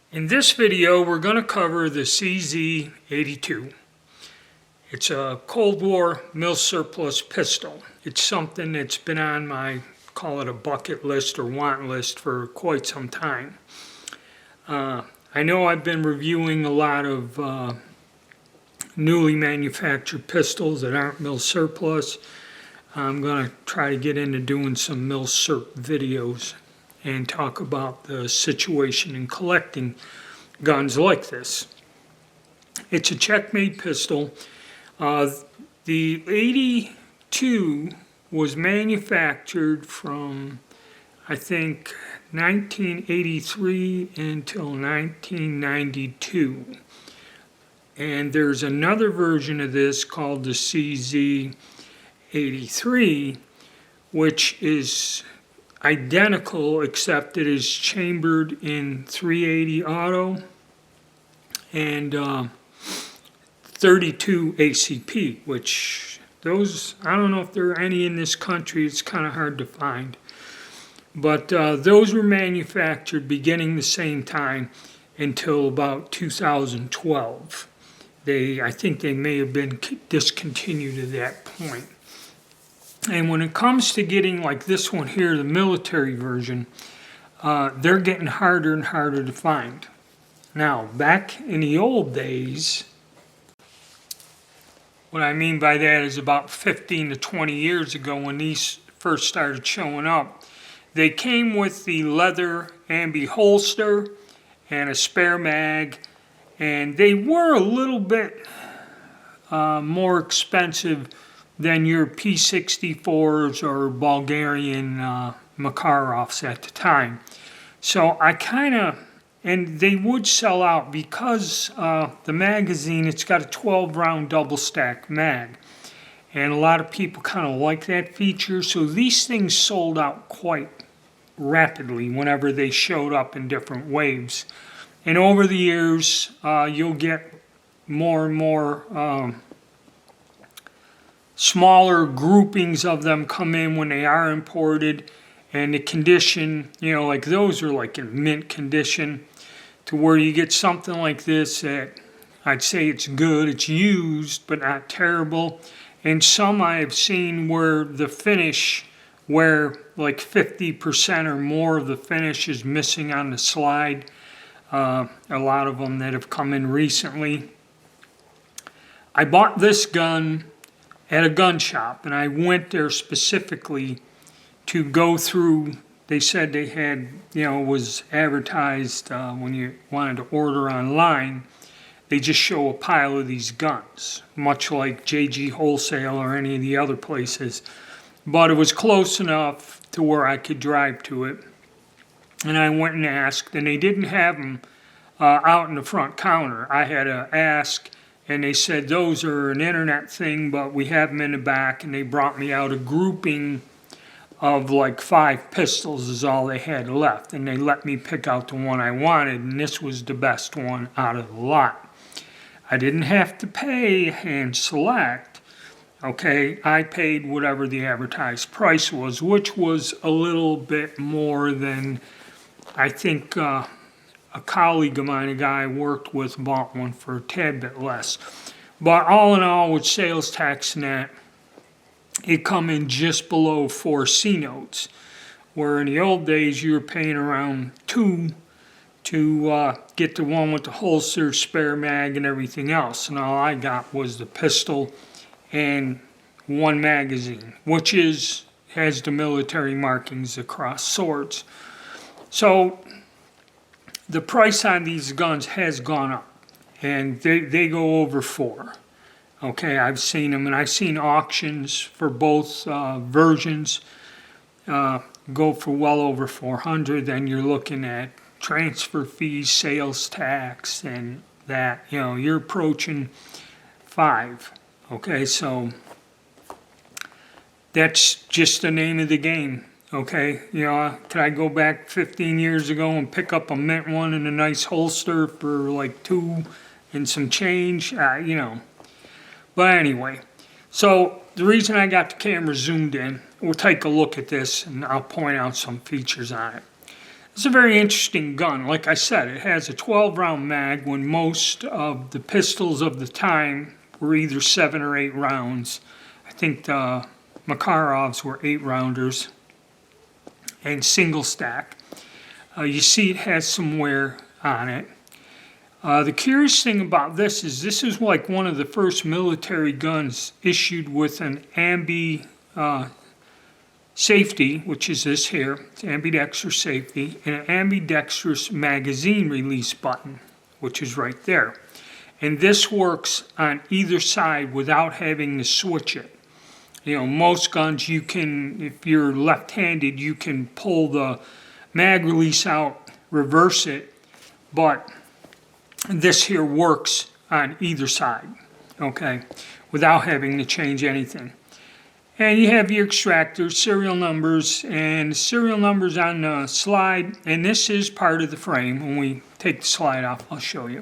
In this video, we're going to cover the CZ82. It's a Cold War Milsurp pistol. It's something that's been on my, call it a bucket list or want list for quite some time. I know I've been reviewing a lot of newly manufactured pistols that aren't Milsurp. I'm going to try to get into doing some Milsurp videos and talk about the situation in collecting guns like this. It's a checkmate pistol. The 82 was manufactured from, I think, 1983 until 1992. And there's another version of this called the CZ83, which is identical except it is chambered in .380 auto and 32 ACP, which those, I don't know if there are any in this country. It's kind of hard to find. But those were manufactured beginning the same time until about 2012. I think they may have been discontinued at that point. And when it comes to getting like this one here, the military version, they're getting harder and harder to find. Now, back in the old days, what I mean by that is about 15 to 20 years ago when these first started showing up, they came with the leather ambi holster and a spare mag, and they were a little bit more expensive than your P64s or Bulgarian Makarovs at the time. So I kind of, and they would sell out because the magazine, it's got a 12 round double stack mag. And a lot of people kind of like that feature. So these things sold out quite rapidly whenever they showed up in different waves. And over the years, you'll get more and more smaller groupings of them come in when they are imported, and the condition, you know, like those are like in mint condition, to where you get something like this that I'd say it's good, it's used, but not terrible. And some I have seen where the finish, where like 50% or more of the finish is missing on the slide. A lot of them that have come in recently. I bought this gun at a gun shop, and I went there specifically to go through. They said they had, you know, was advertised when you wanted to order online. They just show a pile of these guns, much like JG Wholesale or any of the other places. But it was close enough to where I could drive to it. And I went and asked, and they didn't have them out in the front counter. I had to ask. And they said, those are an internet thing, but we have them in the back. And they brought me out a grouping of like 5 pistols is all they had left. And they let me pick out the one I wanted. And this was the best one out of the lot. I didn't have to pay and select. Okay, I paid whatever the advertised price was, which was a little bit more than I think a colleague of mine, a guy I worked with, bought one for a tad bit less. But all in all, with sales tax and that, it come in just below 4 C notes, where in the old days you were paying around 2 to get the one with the holster, spare mag, and everything else. And all I got was the pistol and 1 magazine, which has the military markings across swords. So the price on these guns has gone up, and they go over 4. Okay, I've seen them, and I've seen auctions for both versions go for well over 400. Then you're looking at transfer fees, sales tax, and that, you know, you're approaching 5. Okay, so that's just the name of the game. Okay, you know, could I go back 15 years ago and pick up a mint one and a nice holster for like 2 and some change? You know. But anyway, so the reason I got the camera zoomed in, we'll take a look at this and I'll point out some features on it. It's a very interesting gun. Like I said, it has a 12-round mag when most of the pistols of the time were either 7 or 8 rounds. I think the Makarovs were 8-rounders and single stack. You see it has some wear on it. The curious thing about this is like one of the first military guns issued with an ambi safety, which is this here, it's ambidextrous safety, and an ambidextrous magazine release button, which is right there. And this works on either side without having to switch it. You know, most guns you can, if you're left-handed, you can pull the mag release out, reverse it, but this here works on either side, okay, without having to change anything. And you have your extractors, serial numbers, and serial numbers on the slide, and this is part of the frame. When we take the slide off, I'll show you.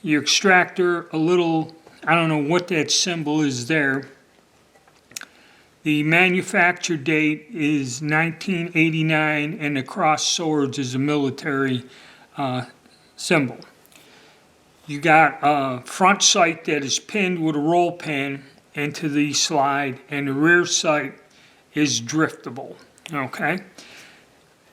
Your extractor, a little, I don't know what that symbol is there. The manufacture date is 1989, and the cross swords is a military symbol. You got a front sight that is pinned with a roll pin into the slide, and the rear sight is driftable, okay?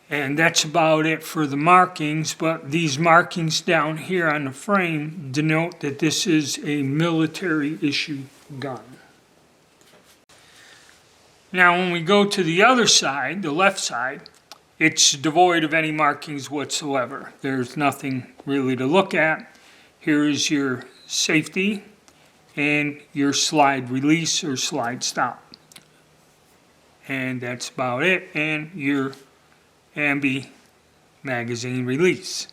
And that's about it for the markings, but these markings down here on the frame denote that this is a military issue gun. Now when we go to the other side, the left side, it's devoid of any markings whatsoever. There's nothing really to look at. Here is your safety and your slide release or slide stop. And that's about it. And your ambi magazine release.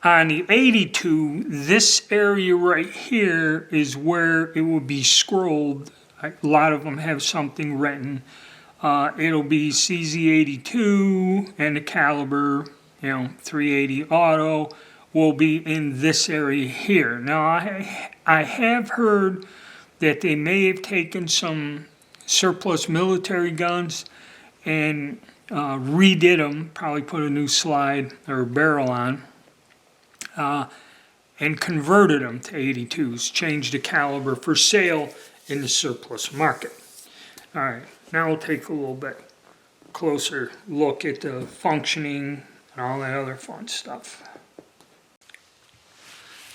On the 82, this area right here is where it will be scrolled. A lot of them have something written. It'll be CZ82 and the caliber, 380 auto will be in this area here. Now I have heard that they may have taken some surplus military guns and redid them, probably put a new slide or barrel on, and converted them to 82s, changed the caliber for sale in the surplus market. All right, now we'll take a little bit closer look at the functioning and all that other fun stuff.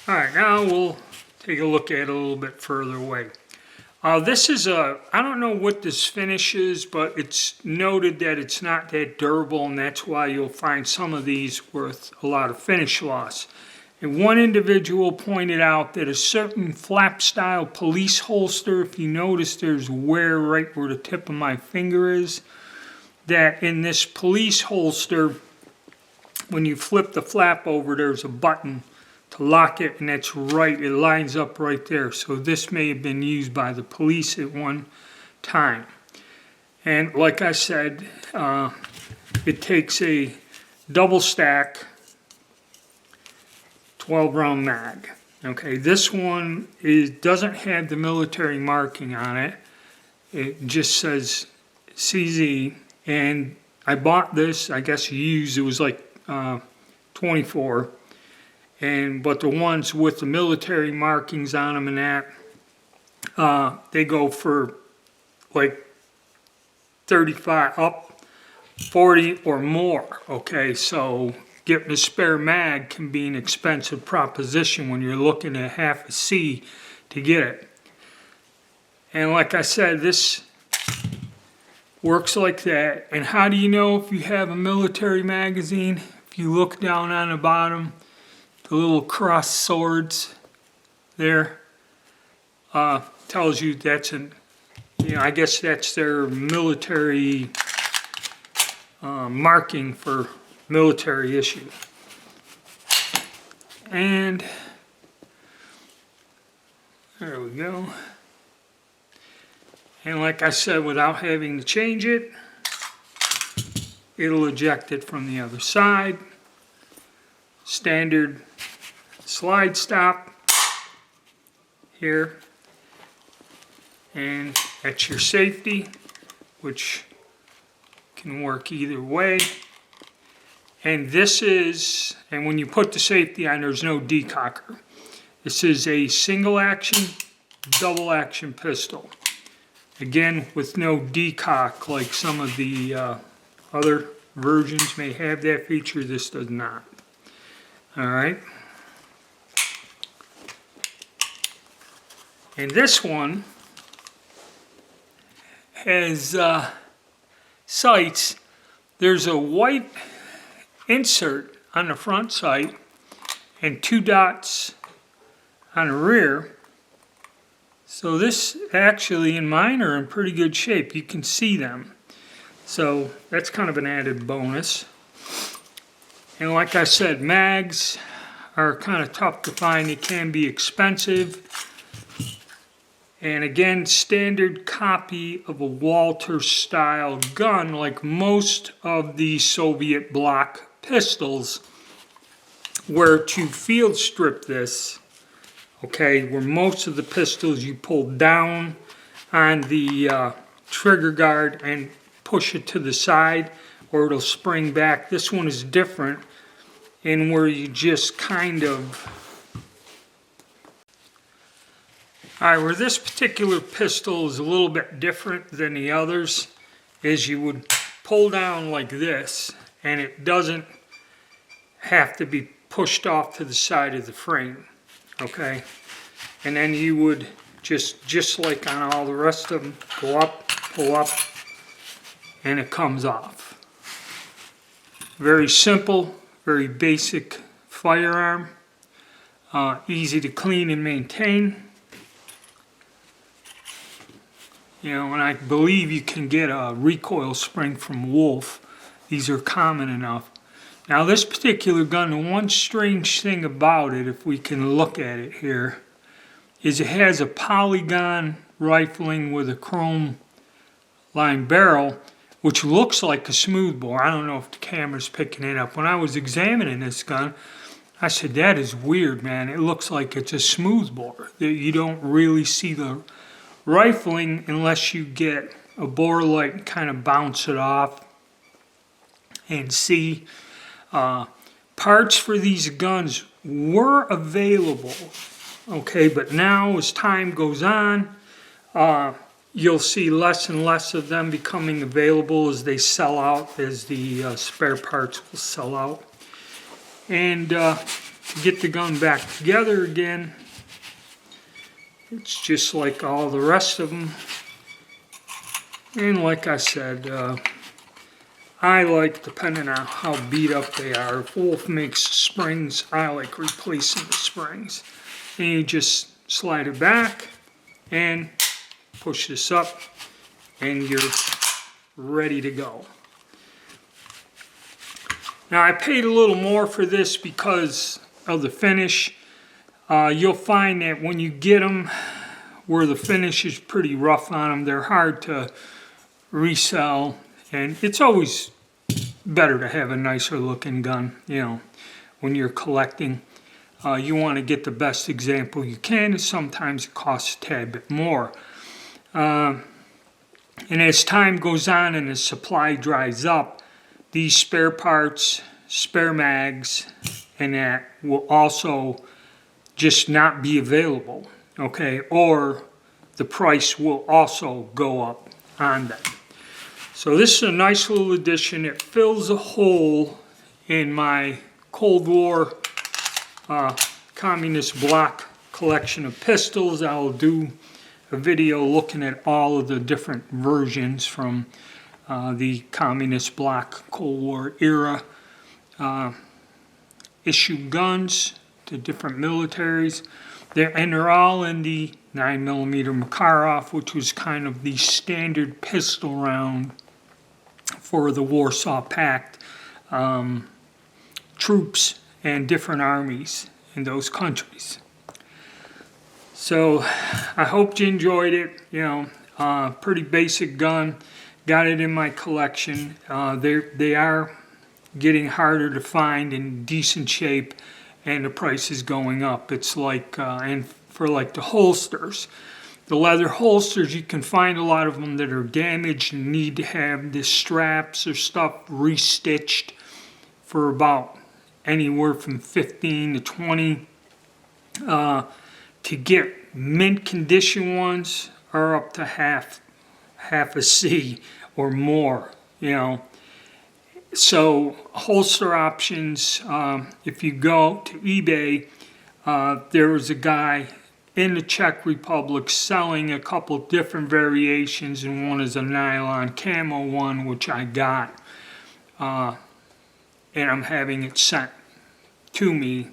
All right, now we'll take a look at it a little bit further away. This is I don't know what this finish is, but it's noted that it's not that durable, and that's why you'll find some of these with a lot of finish loss. And one individual pointed out that a certain flap-style police holster, if you notice there's wear right where the tip of my finger is, that in this police holster, when you flip the flap over, there's a button to lock it, and that's right, it lines up right there. So this may have been used by the police at one time. And like I said, it takes a double stack 12-round mag. Okay, this one doesn't have the military marking on it. It just says CZ, and I bought this, I guess used, it was like 24. But the ones with the military markings on them and that, they go for like 35 up, 40 or more. Okay, so getting a spare mag can be an expensive proposition when you're looking at half a C to get it. And like I said, this works like that. And how do you know if you have a military magazine? If you look down on the bottom, the little cross swords there tells you that's I guess that's their military marking for military issue. And there we go. And like I said, without having to change it, it'll eject it from the other side. Standard slide stop here, and that's your safety, which can work either way. And this is, and when you put the safety on, there's no decocker. This is a single action, double action pistol. Again, with no decock like some of the other versions may have that feature, this does not. Alright. And this one has sights. There's a white insert on the front sight and 2 dots on the rear. So this actually, in mine, are in pretty good shape. You can see them. So that's kind of an added bonus. And like I said, mags are kind of tough to find. They can be expensive. And again, standard copy of a Walter style gun, like most of the Soviet bloc pistols, were to field strip this, okay, where most of the pistols you pull down on the trigger guard and push it to the side or it'll spring back. This one is different in where you just kind of... Alright, where this particular pistol is a little bit different than the others is you would pull down like this and it doesn't have to be pushed off to the side of the frame, okay? And then you would just like on all the rest of them, go up, pull up, and it comes off. Very simple, very basic firearm, easy to clean and maintain. You know, and I believe you can get a recoil spring from Wolf. These are common enough. Now this particular gun, the one strange thing about it, if we can look at it here, is it has a polygon rifling with a chrome lined barrel, which looks like a smoothbore. I don't know if the camera's picking it up. When I was examining this gun, I said, that is weird, man. It looks like it's a smoothbore. You don't really see the rifling unless you get a bore light and kind of bounce it off and see. Parts for these guns were available, okay, but now as time goes on, you'll see less and less of them becoming available as they sell out, as the spare parts will sell out. And to get the gun back together again, it's just like all the rest of them. And like I said, I like, depending on how beat up they are, if Wolf makes springs, I like replacing the springs. And you just slide it back and push this up and you're ready to go. Now I paid a little more for this because of the finish. You'll find that when you get them where the finish is pretty rough on them, they're hard to resell, and it's always better to have a nicer looking gun, you know, when you're collecting. You want to get the best example you can, and sometimes it costs a tad bit more. And as time goes on and the supply dries up, these spare parts, spare mags, and that will also just not be available, okay? Or the price will also go up on them. So this is a nice little addition. It fills a hole in my Cold War communist bloc collection of pistols. I'll do a video looking at all of the different versions from the communist bloc Cold War era issue guns to different militaries. They're all in the 9mm Makarov, which was kind of the standard pistol round for the Warsaw Pact troops and different armies in those countries. So I hope you enjoyed it. You know, pretty basic gun. Got it in my collection. They are getting harder to find in decent shape, and the price is going up. It's like, and for like the holsters, The leather holsters, you can find a lot of them that are damaged and need to have the straps or stuff restitched for about anywhere from 15 to 20. To get mint condition ones are up to half a C or more, you know. So holster options, if you go to eBay, there was a guy in the Czech Republic selling a couple different variations, and one is a nylon camo one, which I got, and I'm having it sent to me.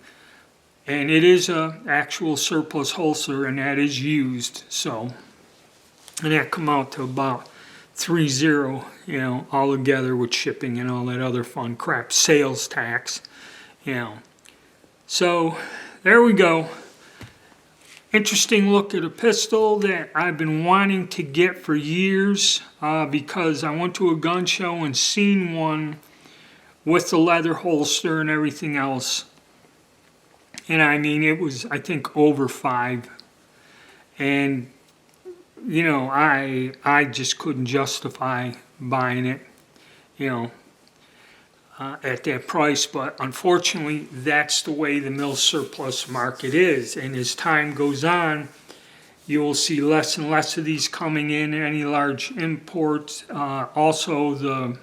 And it is a actual surplus holster, and that is used. So, and that come out to about $30, you know, all together with shipping and all that other fun crap, sales tax, you know. So there we go. Interesting look at a pistol that I've been wanting to get for years, because I went to a gun show and seen one with the leather holster and everything else. And I mean, it was, I think, over $5. And, you know, I just couldn't justify buying it, you know, at that price. But unfortunately, that's the way the Milsurp market is. And as time goes on, you will see less and less of these coming in, any large imports. Also, the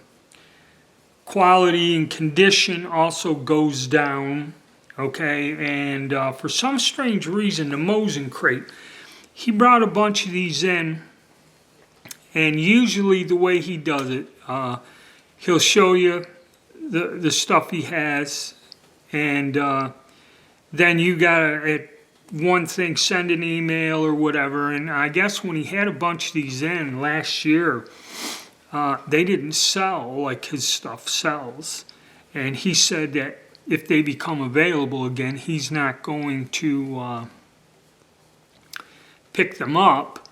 quality and condition also goes down. Okay, and for some strange reason, the Mosin crate, he brought a bunch of these in, and usually the way he does it, he'll show you the stuff he has, and then you gotta, one thing, send an email or whatever. And I guess when he had a bunch of these in last year, they didn't sell like his stuff sells, and he said that if they become available again, he's not going to pick them up.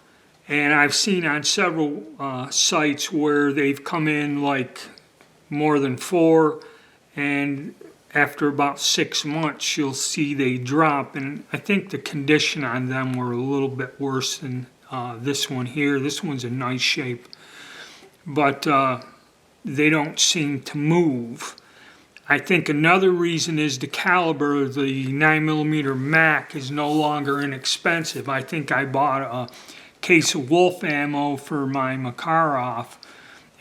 And I've seen on several sites where they've come in like more than 4, and after about 6 months, you'll see they drop. And I think the condition on them were a little bit worse than this one here. This one's in nice shape, but they don't seem to move. I think another reason is the caliber of the 9mm Mac is no longer inexpensive. I think I bought a case of Wolf ammo for my Makarov,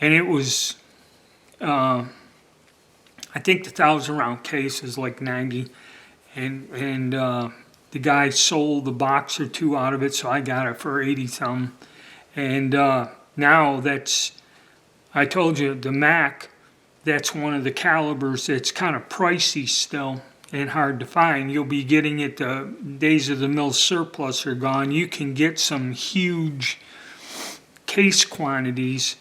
and it was, I think the 1,000-round case is like 90, and the guy sold the box or two out of it, so I got it for 80-something. And now that's, I told you, the Mac, that's one of the calibers that's kind of pricey still and hard to find. You'll be getting it, the days of the Milsurp are gone. You can get some huge case quantities,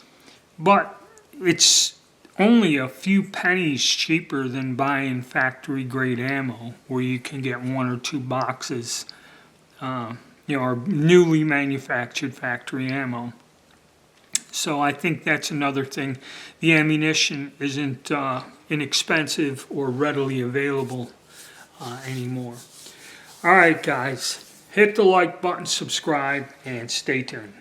but it's only a few pennies cheaper than buying factory grade ammo, where you can get 1 or 2 boxes, you know, or newly manufactured factory ammo. So I think that's another thing. The ammunition isn't inexpensive or readily available anymore. All right, guys, hit the like button, subscribe, and stay tuned.